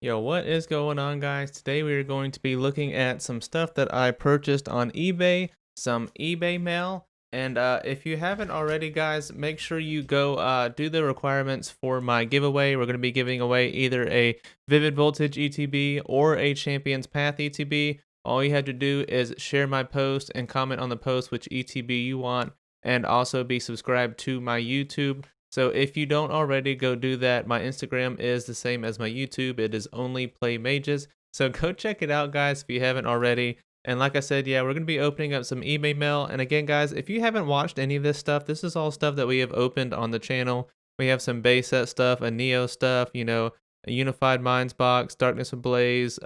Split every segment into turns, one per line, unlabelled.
Yo, what is going on, guys? Today we are going to be looking at some stuff that I purchased on eBay, some eBay mail, and if you haven't already, guys, make sure you go do the requirements for my giveaway. We're going to be giving away either a Vivid Voltage ETB or a Champions Path ETB. All you have to do is share my post and comment on the post which ETB you want, and also be subscribed to my YouTube. So if you don't already, go do that. My Instagram is the same as my YouTube. It is only play mages. So go check it out, guys, if you haven't already. And like I said, yeah, we're going to be opening up some eBay mail. And again, guys, if you haven't watched any of this stuff, this is all stuff that we have opened on the channel. We have some base set stuff, a Neo stuff, a Unified Minds box, Darkness Ablaze,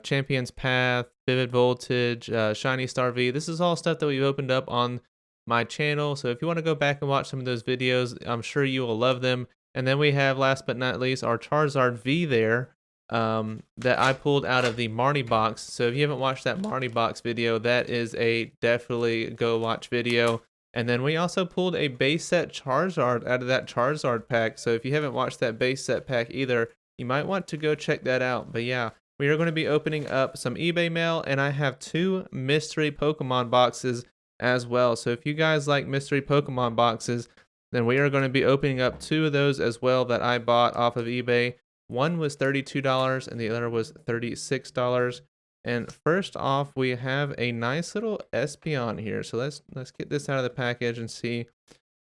Champions Path, Vivid Voltage, Shiny Star V. This is all stuff that we've opened up on my channel. So if you want to go back and watch some of those videos, I'm sure you will love them. And then we have, last but not least, our Charizard V there that I pulled out of the Marnie box. So if you haven't watched that Marnie box video, that is a definitely go watch video. And then we also pulled a base set Charizard out of that Charizard pack. So if you haven't watched that base set pack either, you might want to go check that out. But yeah, we are going to be opening up some eBay mail, and I have two mystery Pokemon boxes as well. So if you guys like mystery Pokemon boxes, then we are going to be opening up two of those as well that I bought off of eBay. One was $32 and the other was $36. And first off, we have a nice little Espeon here. So let's get this out of the package and see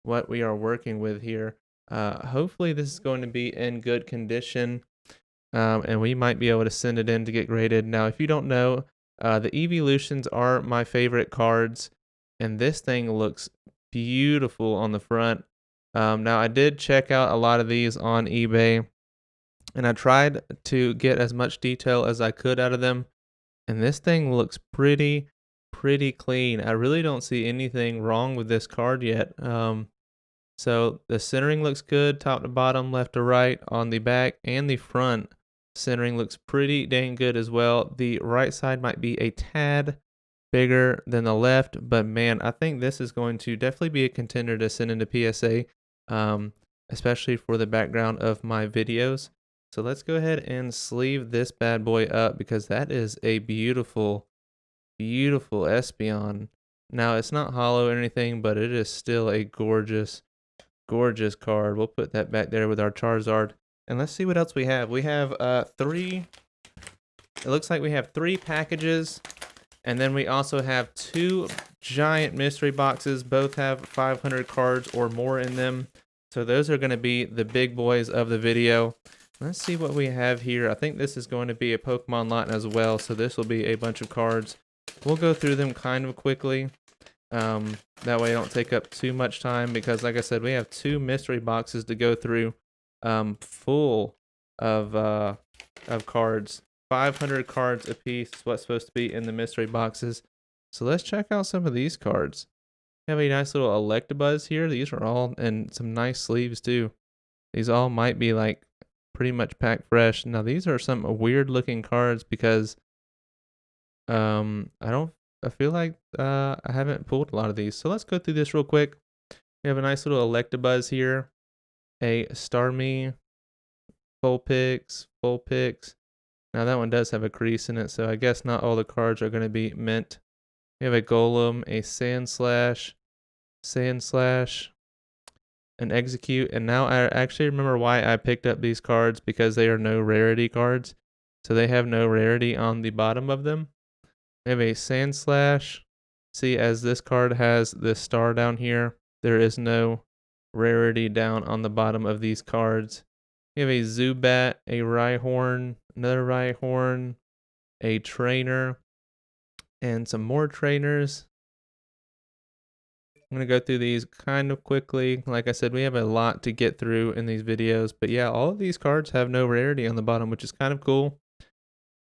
what we are working with here. Hopefully this is going to be in good condition, and we might be able to send it in to get graded. Now, if you don't know, the Evolutions are my favorite cards, and this thing looks beautiful on the front. Now, I did check out a lot of these on eBay, and I tried to get as much detail as I could out of them, and this thing looks pretty clean. I really don't see anything wrong with this card yet. So the centering looks good, top to bottom, left to right, on the back and the front. Centering looks pretty dang good as well. The right side might be a tad bigger than the left, but man, I think this is going to definitely be a contender to send into PSA, especially for the background of my videos. So let's go ahead and sleeve this bad boy up because that is a beautiful Espeon. Now, it's not hollow or anything, but it is still a gorgeous card. We'll put that back there with our Charizard. And let's see what else we have. We have three. It looks like we have three packages. And then we also have two giant mystery boxes. Both have 500 cards or more in them. So those are going to be the big boys of the video. Let's see what we have here. I think this is going to be a Pokemon lot as well. So this will be a bunch of cards. We'll go through them kind of quickly. That way I don't take up too much time because, like I said, we have two mystery boxes to go through, full of cards. 500 cards apiece is what's supposed to be in the mystery boxes. So let's check out some of these cards. We have a nice little Electabuzz here. These are all in some nice sleeves too. These all might be like pretty much packed fresh. Now these are some weird looking cards because I feel like I haven't pulled a lot of these. So let's go through this real quick. We have a nice little Electabuzz here, a Starmie, Full Pix. Now that one does have a crease in it, so I guess not all the cards are going to be mint. We have a Golem, a Sand Slash, an Execute, and now I actually remember why I picked up these cards because they are no rarity cards. So they have no rarity on the bottom of them. We have a Sand Slash. See, as this card has this star down here, there is no rarity down on the bottom of these cards. We have a Zubat, a Rhyhorn, another Rhyhorn, a Trainer, and some more trainers. I'm going to go through these kind of quickly. Like I said, we have a lot to get through in these videos. But yeah, all of these cards have no rarity on the bottom, which is kind of cool.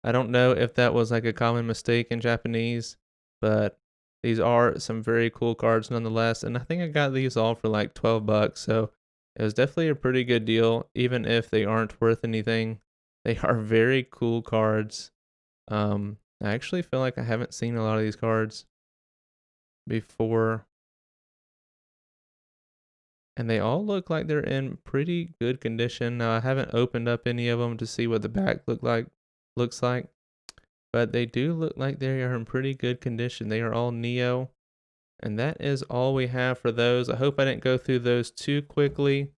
I don't know if that was like a common mistake in Japanese, but these are some very cool cards nonetheless. And I think I got these all for like 12 bucks. So it was definitely a pretty good deal, even if they aren't worth anything. They are very cool cards. I actually feel like I haven't seen a lot of these cards before. And they all look like they're in pretty good condition. Now I haven't opened up any of them to see what the back looks like, but they do look like they are in pretty good condition. They are all Neo, and that is all we have for those. I hope I didn't go through those too quickly,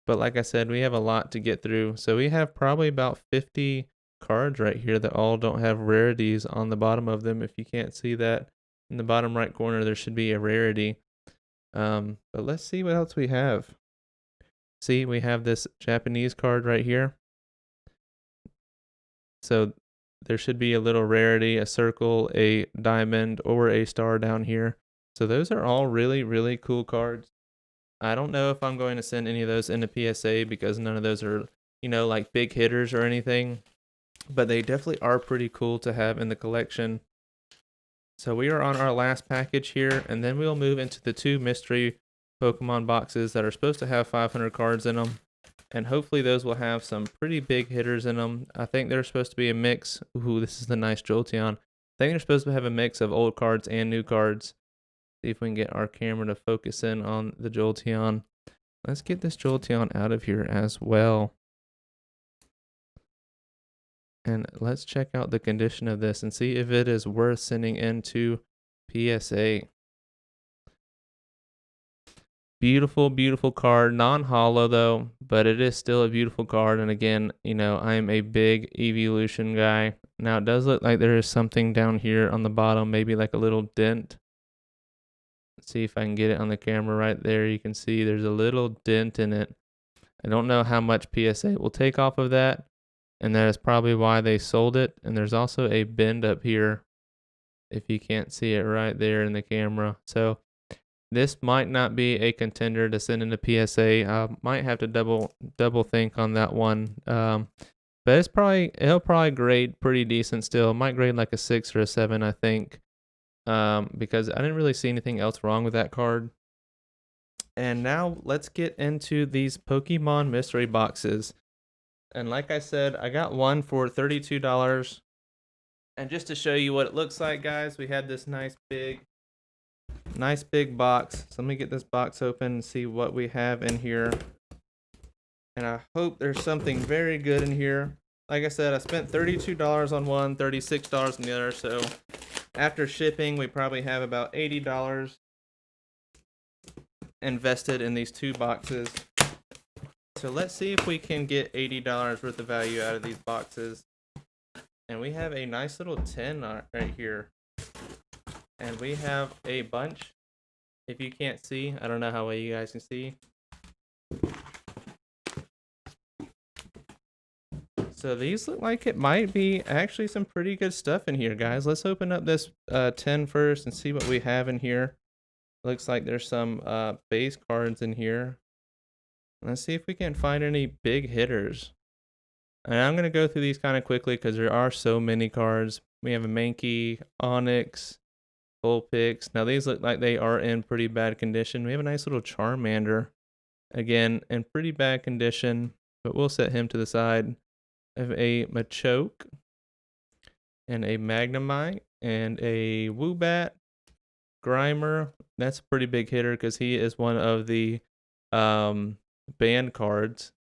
but like I said, we have a lot to get through. So we have probably about 50 cards right here that all don't have rarities on the bottom of them. If you can't see that, in the bottom right corner, there should be a rarity. But let's see what else we have. See, we have this Japanese card right here. So there should be a little rarity, a circle, a diamond, or a star down here. So those are all really, really cool cards. I don't know if I'm going to send any of those into PSA because none of those are, like big hitters or anything. But they definitely are pretty cool to have in the collection. So we are on our last package here, and then we'll move into the 2 mystery Pokemon boxes that are supposed to have 500 cards in them. And hopefully those will have some pretty big hitters in them. I think they're supposed to be a mix. Ooh, this is the nice Jolteon. I think they're supposed to have a mix of old cards and new cards. See if we can get our camera to focus in on the Jolteon. Let's get this Jolteon out of here as well. And let's check out the condition of this and see if it is worth sending into PSA. Beautiful, beautiful card. Non-hollow though, but it is still a beautiful card. And again, I am a big evolution guy. Now it does look like there is something down here on the bottom, maybe like a little dent. Let's see if I can get it on the camera right there. You can see there's a little dent in it. I don't know how much PSA will take off of that, and that is probably why they sold it. And there's also a bend up here, if you can't see it right there in the camera. So this might not be a contender to send into PSA. I might have to double think on that one. But it'll probably grade pretty decent still. It might grade like a 6 or a 7, I think. Because I didn't really see anything else wrong with that card. And now let's get into these Pokemon mystery boxes. And like I said, I got one for $32. And just to show you what it looks like, guys, we had this nice big box. So let me get this box open and see what we have in here. And I hope there's something very good in here. Like I said, I spent $32 on one, $36 on the other. So after shipping, we probably have about $80 invested in these 2 boxes. So let's see if we can get $80 worth of value out of these boxes. And we have a nice little tin right here. And we have a bunch. If you can't see, I don't know how well you guys can see. So these look like it might be actually some pretty good stuff in here, guys. Let's open up this tin first and see what we have in here. Looks like there's some base cards in here. Let's see if we can find any big hitters. And I'm going to go through these kind of quickly because there are so many cards. We have a Mankey, Onyx, Vulpix. Now these look like they are in pretty bad condition. We have a nice little Charmander. Again, in pretty bad condition, but we'll set him to the side. I have a Machoke and a Magnemite and a Woobat, Grimer. That's a pretty big hitter because he is one of the banned cards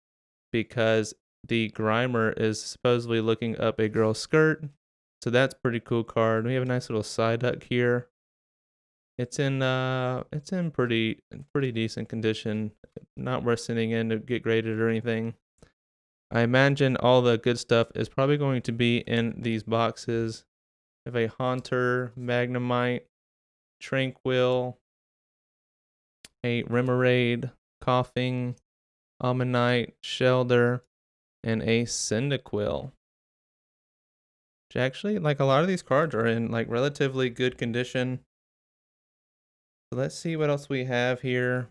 because the Grimer is supposedly looking up a girl's skirt. So that's a pretty cool card. We have a nice little Psyduck here. It's in pretty decent condition. Not worth sending in to get graded or anything. I imagine all the good stuff is probably going to be in these boxes. We have a Haunter, Magnemite, Tranquil, a Remoraid, Coughing, Ammonite, Shelder, and a Cyndaquil. Which actually, like a lot of these cards are in like relatively good condition. So let's see what else we have here.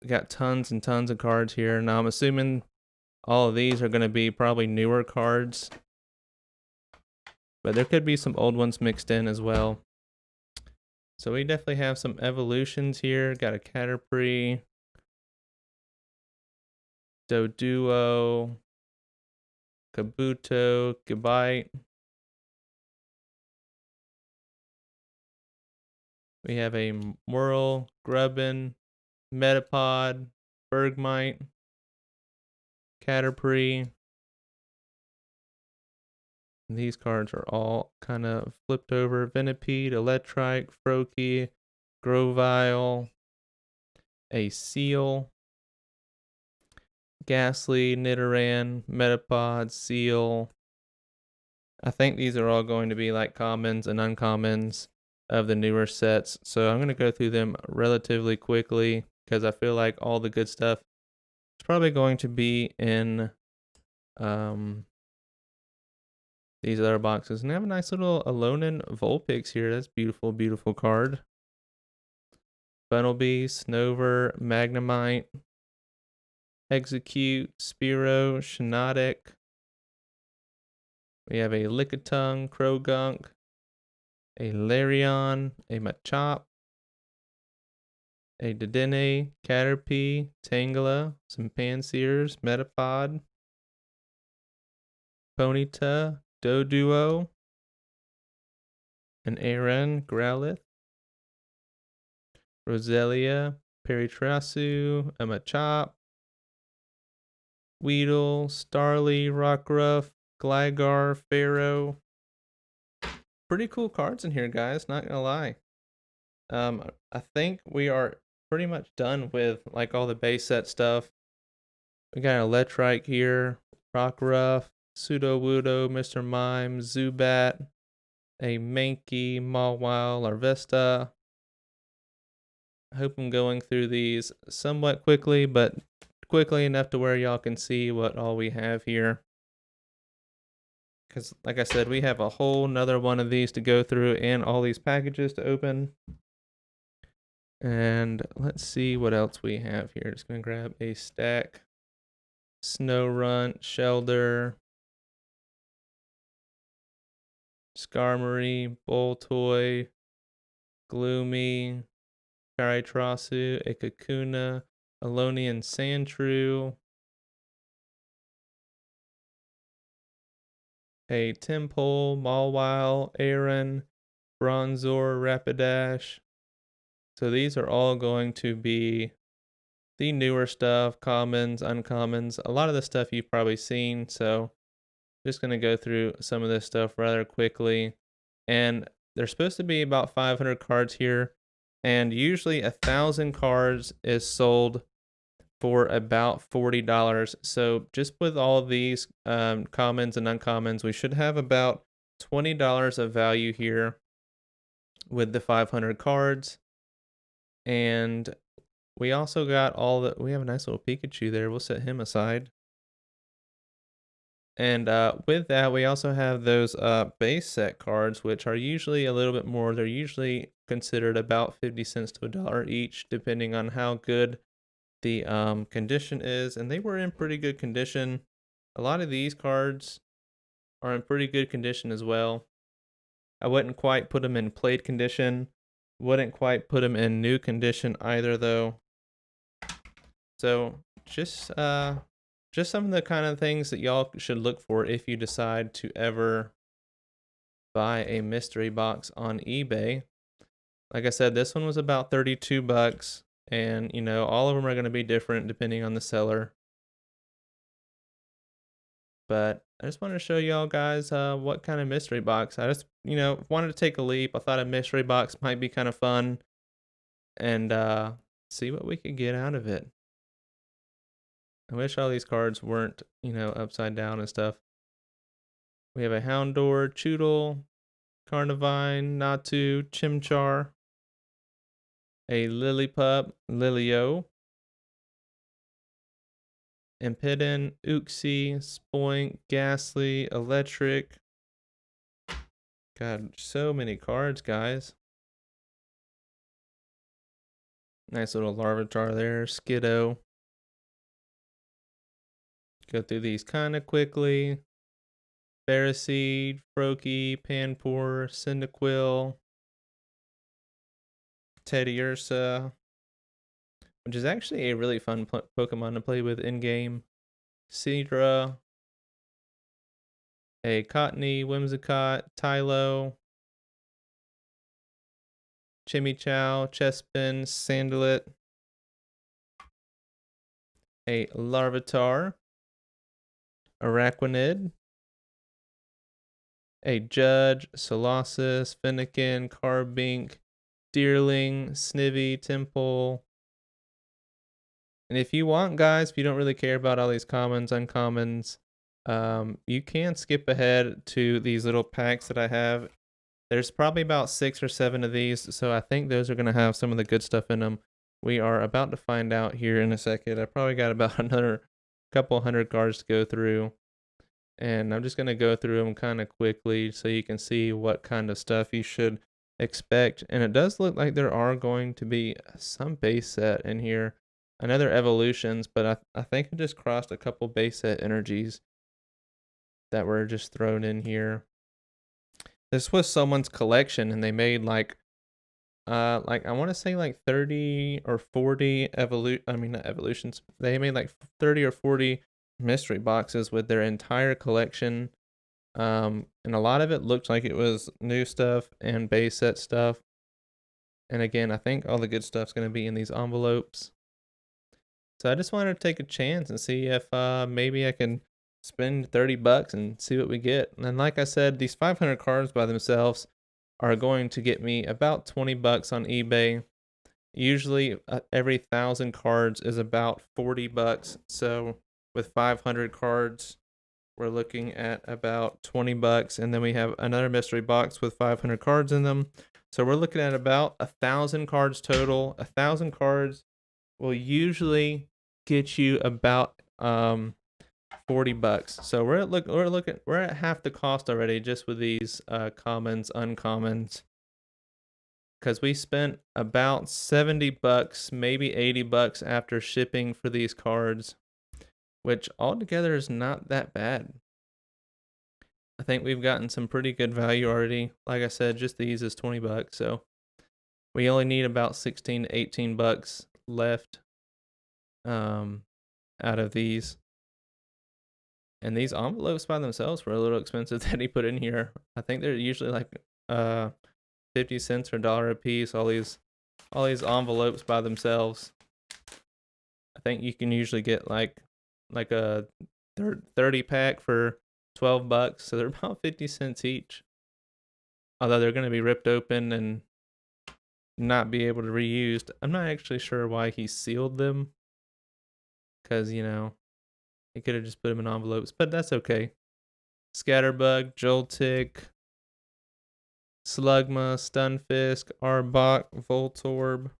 We got tons and tons of cards here. Now I'm assuming all of these are going to be probably newer cards. But there could be some old ones mixed in as well. So we definitely have some evolutions here. Got a Caterpie, Doduo, Kabuto, Gabite. We have a Whirl, Grubbin, Metapod, Bergmite, Caterpie. And these cards are all kind of flipped over. Venipede, Electrike, Froakie, Grovyle, a Seal, Ghastly, Nidoran, Metapod, Seal. I think these are all going to be like commons and uncommons of the newer sets. So I'm going to go through them relatively quickly because I feel like all the good stuff is probably going to be in these other boxes. And I have a nice little Alolan Vulpix here. That's beautiful, beautiful card. Bunnelby, Snover, Magnemite, Execute, Spearow, Shiinotic. We have a Lickitung, Croagunk, a Larion, a Machop, a Dedenne, Caterpie, Tangela, some Panseers, Metapod, Ponyta, Doduo, an Aron, Growlithe, Roselia, Peritrasu, a Machop, Weedle, Starly, Rockruff, Gligar, Pharaoh. Pretty cool cards in here, guys, not gonna lie. I think we are pretty much done with like all the base set stuff. We got an Electrike here, Rockruff, Sudowoodo, Mr. Mime, Zubat, a Mankey, Mawile, Larvesta. I hope I'm going through these somewhat quickly, but quickly enough to where y'all can see what all we have here. Because like I said, we have a whole nother one of these to go through and all these packages to open. And let's see what else we have here. Just gonna grab a stack. Snowrunt, Shelder, Skarmory, Boltoy, Gloomy, Paritrasu, a Kakuna, Alonian Sandshrew, a Tympole, Mawile, Aron, Bronzor, Rapidash. So these are all going to be the newer stuff, commons, uncommons. A lot of the stuff you've probably seen, so just going to go through some of this stuff rather quickly. And there's supposed to be about 500 cards here, and usually 1,000 cards is sold for about $40. So just with all of these commons and uncommons, we should have about $20 of value here with the 500 cards. And we also got we have a nice little Pikachu there. We'll set him aside. And with that, we also have those base set cards, which are usually a little bit more. They're usually considered about 50 cents to $1 each, depending on how good the condition is. And they were in pretty good condition. A lot of these cards are in pretty good condition as well. I wouldn't quite put them in played condition. Wouldn't quite put them in new condition either, though. So just some of the kind of things that y'all should look for if you decide to ever buy a mystery box on eBay. Like I said, this one was about 32 bucks, and you know, all of them are going to be different depending on the seller. But I just wanted to show y'all guys what kind of mystery box. I just, you know, wanted to take a leap. I thought a mystery box might be kind of fun and see what we could get out of it. I wish all these cards weren't, you know, upside down and stuff. We have a Houndour, Choodle, Carnivine, Natu, Chimchar, a Lillipup, Lilio, Impidin, Uxie, Spoink, Ghastly, Electric. God, so many cards, guys. Nice little Larvitar there, Skiddo. Go through these kind of quickly. Ferroseed, Froakie, Panpour, Cyndaquil, Teddiursa, which is actually a really fun Pokemon to play with in-game. Seadra, a Cottonee, Whimsicott, Tylo, Chimichou, Chespin, Salandit, a Larvitar, Araquanid, a Judge, Colossus, Fennekin, Carbink, Deerling, Snivy, Temple. And if you want, guys, if you don't really care about all these commons, uncommons, you can skip ahead to these little packs that I have. There's probably about 6 or 7 of these, so I think those are going to have some of the good stuff in them. We are about to find out here in a second. I probably got about another couple hundred cards to go through. And I'm just going to go through them kind of quickly so you can see what kind of stuff you should expect. And it does look like there are going to be some base set in here. Another evolutions, but I think I just crossed a couple base set energies that were just thrown in here. This was someone's collection and they made like I want to say like 30 or 40 not evolutions. They made like 30 or 40 mystery boxes with their entire collection. And a lot of it looked like it was new stuff and base set stuff. And again, I think all the good stuff's going to be in these envelopes. So I just wanted to take a chance and see if maybe I can spend $30 and see what we get. And like I said, these 500 cards by themselves are going to get me about $20 on eBay. Usually every 1,000 cards is about $40. So with 500 cards, we're looking at about $20. And then we have another mystery box with 500 cards in them. So we're looking at about 1,000 cards total. 1,000 cards will usually get you about $40. So we're at half the cost already just with these commons, uncommons. Because we spent about $70, maybe $80 after shipping for these cards, which altogether is not that bad. I think we've gotten some pretty good value already. Like I said, just these is $20, so we only need about 16 to $18 left out of these. And these envelopes by themselves were a little expensive that he put in here. I think they're usually like 50 cents or $1 a piece. All these envelopes by themselves. I think you can usually get like a 30 pack for $12, so they're about 50 cents each. Although they're going to be ripped open and not be able to reused. I'm not actually sure why he sealed them, because he could have just put them in envelopes, but that's okay. Scatterbug, Joltik, Slugma, Stunfisk, Arbok, Voltorb,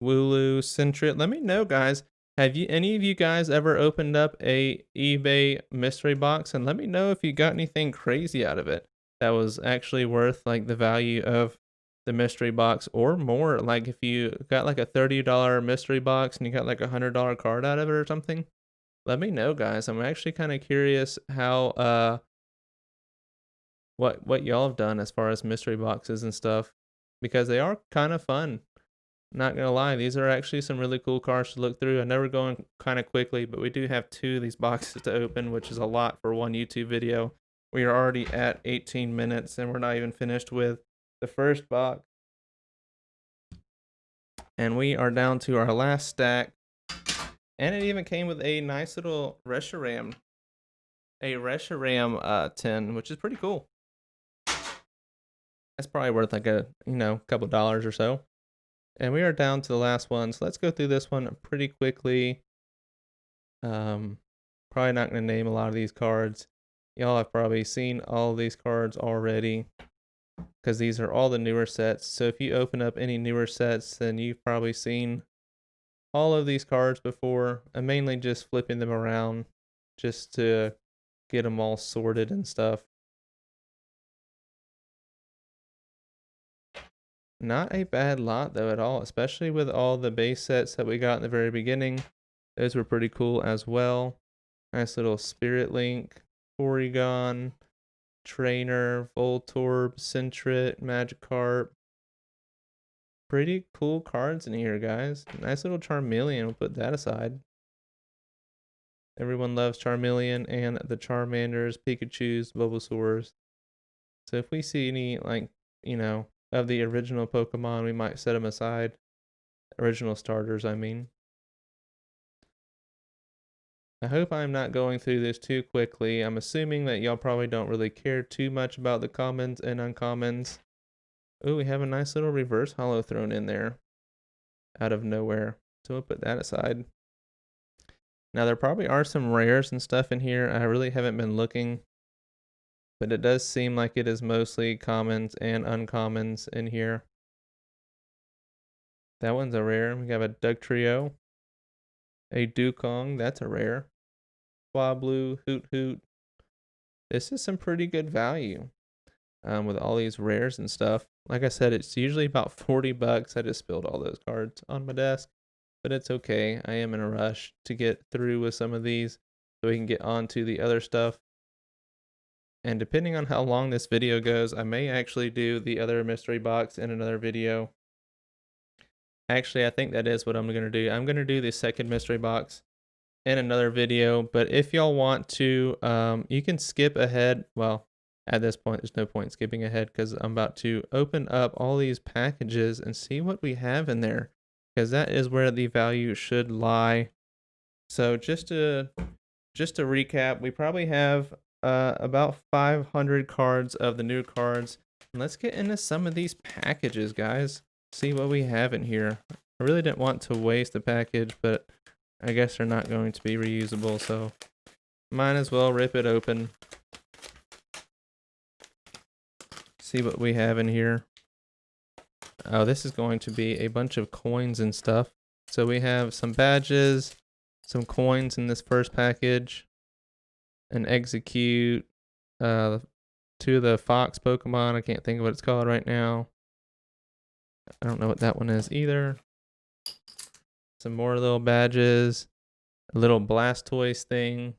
Wooloo, Sentret. Let me know, guys. Have any of you guys ever opened up a eBay mystery box? And let me know if you got anything crazy out of it that was actually worth like the value of the mystery box or more. Like if you got like a $30 mystery box and you got like a $100 card out of it or something. Let me know, guys. I'm actually kind of curious how what y'all have done as far as mystery boxes and stuff, because they are kind of fun. Not gonna lie, these are actually some really cool cards to look through. I know we're going kind of quickly, but we do have 2 of these boxes to open, which is a lot for one YouTube video. We are already at 18 minutes and we're not even finished with the first box. And we are down to our last stack. And it even came with a nice little Reshiram. A Reshiram tin, which is pretty cool. That's probably worth like a, couple dollars or so. And we are down to the last one, so let's go through this one pretty quickly. Probably not going to name a lot of these cards. Y'all have probably seen all of these cards already, because these are all the newer sets. So if you open up any newer sets, then you've probably seen all of these cards before. I'm mainly just flipping them around just to get them all sorted and stuff. Not a bad lot though at all, especially with all the base sets that we got in the very beginning. Those were pretty cool as well. Nice little Spirit Link, Porygon, Trainer, Voltorb, Sentret, Magikarp. Pretty cool cards in here, guys. Nice little Charmeleon, we'll put that aside. Everyone loves Charmeleon and the Charmanders, Pikachus, Bulbasaurs. So if we see any, of the original Pokemon, we might set them aside. original starters, I mean. I hope I'm not going through this too quickly. I'm assuming that y'all probably don't really care too much about the commons and uncommons. Oh, we have a nice little reverse holo thrown in there out of nowhere. So we'll put that aside. Now there probably are some rares and stuff in here. I really haven't been looking, but it does seem like it is mostly commons and uncommons in here. That one's a rare. We have a Dugtrio, a Dukong, that's a rare. Blue, Hoot Hoot. This is some pretty good value with all these rares and stuff. Like I said, it's usually about 40 bucks. I just spilled all those cards on my desk, but it's okay. I am in a rush to get through with some of these so we can get on to the other stuff. And depending on how long this video goes, I may actually do the other mystery box in another video. Actually, I think that is what I'm going to do. I'm going to do the second mystery box in another video, but if y'all want to, you can skip ahead. Well, at this point, there's no point skipping ahead because I'm about to open up all these packages and see what we have in there, because that is where the value should lie. So just to recap, we probably have about 500 cards of the new cards. And let's get into some of these packages, guys. See what we have in here. I really didn't want to waste the package, but I guess they're not going to be reusable, so might as well rip it open. See what we have in here. Oh, this is going to be a bunch of coins and stuff. So we have some badges, some coins in this first package, an execute, two of the fox Pokemon. I can't think of what it's called right now. I don't know what that one is either. Some more little badges, a little Blastoise thing,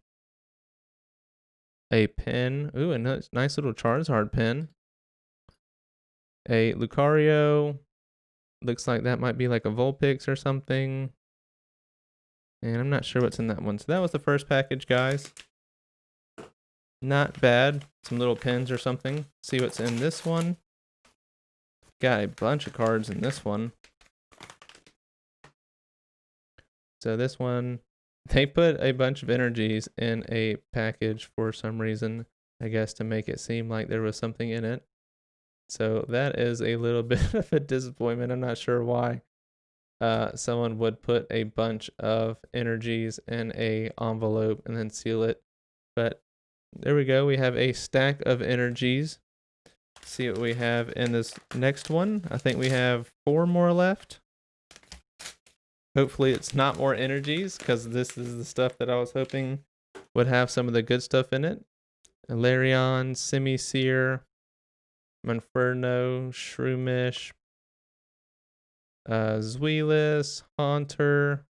a pin. Ooh, a nice little Charizard pin. A Lucario. Looks like that might be like a Vulpix or something. And I'm not sure what's in that one. So that was the first package, guys. Not bad. Some little pins or something. See what's in this one. Got a bunch of cards in this one. So this one, they put a bunch of energies in a package for some reason, I guess to make it seem like there was something in it. So that is a little bit of a disappointment. I'm not sure why someone would put a bunch of energies in a envelope and then seal it. But there we go. We have a stack of energies. See what we have in this next one. I think we have 4 more left. Hopefully it's not more energies, because this is the stuff that I was hoping would have some of the good stuff in it. Larion, Simisear, Monferno, Shroomish, Zweilous, Haunter,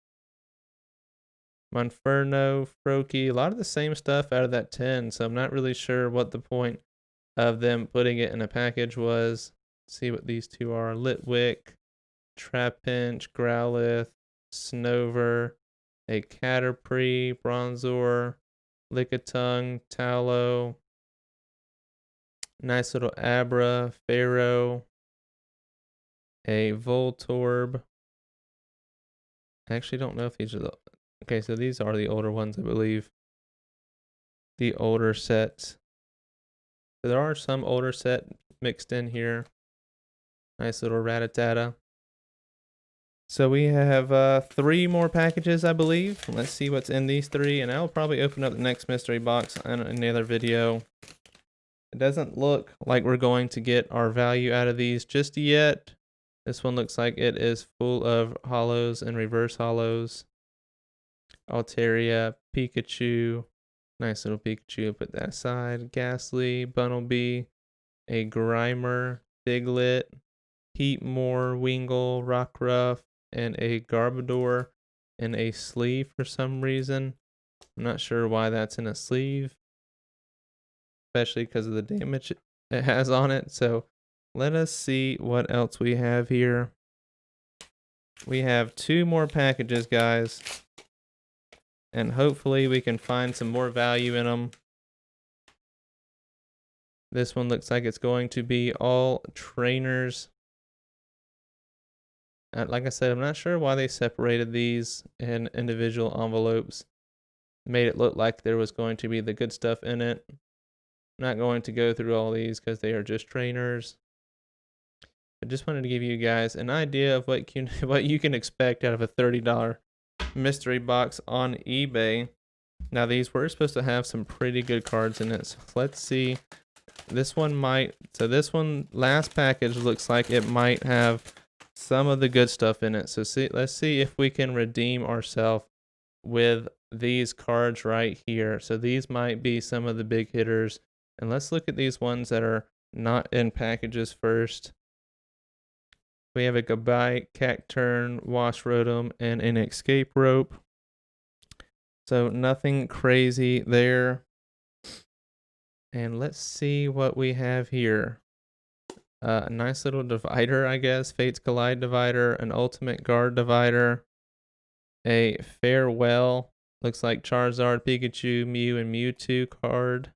Monferno, Froakie. A lot of the same stuff out of that 10, so I'm not really sure what the point of them putting it in a package was. Let's see what these two are. Litwick, Trapinch, Growlithe, Snover, a Caterpie, Bronzor, Lickitung, Tallow, nice little Abra, Pharaoh, a Voltorb. I actually don't know if these are the... Okay, so these are the older ones, I believe. The older sets. So there are some older set mixed in here. Nice little Rattata. So we have 3 more packages, I believe. Let's see what's in these 3, and I'll probably open up the next mystery box in another video. It doesn't look like we're going to get our value out of these just yet. This one looks like it is full of holos and reverse holos. Altaria, Pikachu. Nice little Pikachu. Put that aside. Ghastly, Bunnelby, a Grimer, Diglett, Heatmore, Wingull, Rockruff, and a Garbodor in a sleeve for some reason. I'm not sure why that's in a sleeve, especially because of the damage it has on it. So let us see what else we have here. We have 2 more packages, guys, and hopefully we can find some more value in them. This one looks like it's going to be all trainers. Like I said, I'm not sure why they separated these in individual envelopes. Made it look like there was going to be the good stuff in it. I'm not going to go through all these because they are just trainers. I just wanted to give you guys an idea of what you can expect out of a $30 mystery box on eBay. Now these were supposed to have some pretty good cards in it. So let's see. This one might. So this one, last package, looks like it might have some of the good stuff in it. So let's see if we can redeem ourselves with these cards right here. So these might be some of the big hitters. And let's look at these ones that are not in packages first. We have a Goodbye, Cacturn, Wash Rotom, and an Escape Rope. So nothing crazy there. And let's see what we have here. A nice little divider, I guess. Fates Collide divider, an Ultimate Guard divider, a Farewell. Looks like Charizard, Pikachu, Mew, and Mewtwo card.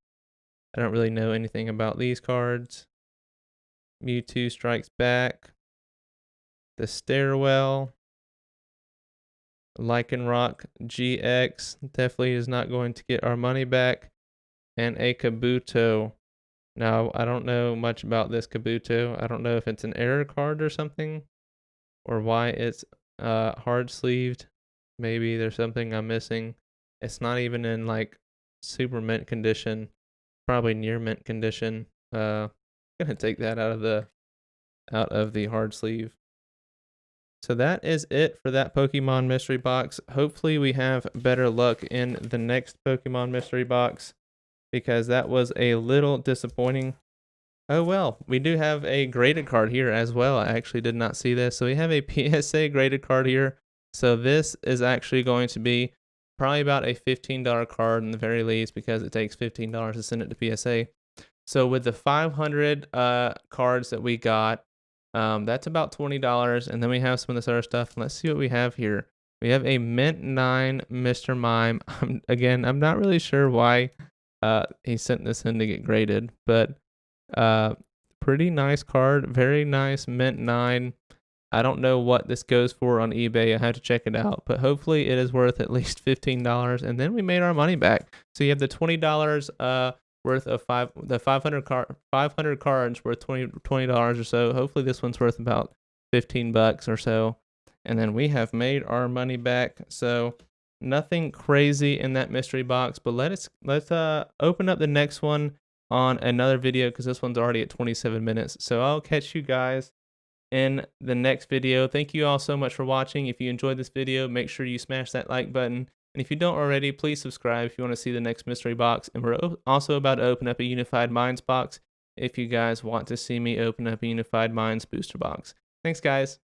I don't really know anything about these cards. Mewtwo Strikes Back. The Stairwell. Lycanroc GX. Definitely is not going to get our money back. And a Kabuto. Now, I don't know much about this Kabuto. I don't know if it's an error card or something, or why it's hard sleeved. Maybe there's something I'm missing. It's not even in like super mint condition, probably near mint condition. Gonna take that out of the hard sleeve. So that is it for that Pokemon mystery box. Hopefully we have better luck in the next Pokemon mystery box, because that was a little disappointing. Oh well, we do have a graded card here as well. I actually did not see this. So we have a PSA graded card here. So this is actually going to be probably about a $15 card in the very least, because it takes $15 to send it to PSA. So with the 500 cards that we got, that's about $20. And then we have some of this other stuff. Let's see what we have here. We have a Mint 9 Mr. Mime. Again, I'm not really sure why he sent this in to get graded, but pretty nice card. Very nice Mint 9. I don't know what this goes for on eBay. I have to check it out, but hopefully it is worth at least $15. And then we made our money back. So you have the $20 worth of 500 cards worth $20 or so. Hopefully this one's worth about $15 or so. And then we have made our money back. So nothing crazy in that mystery box, but let's open up the next one on another video, because this one's already at 27 minutes. So I'll catch you guys in the next video. Thank you all so much for watching. If you enjoyed this video, make sure you smash that like button. And if you don't already, please subscribe if you want to see the next mystery box. And we're also about to open up a Unified Minds box if you guys want to see me open up a Unified Minds booster box. Thanks, guys.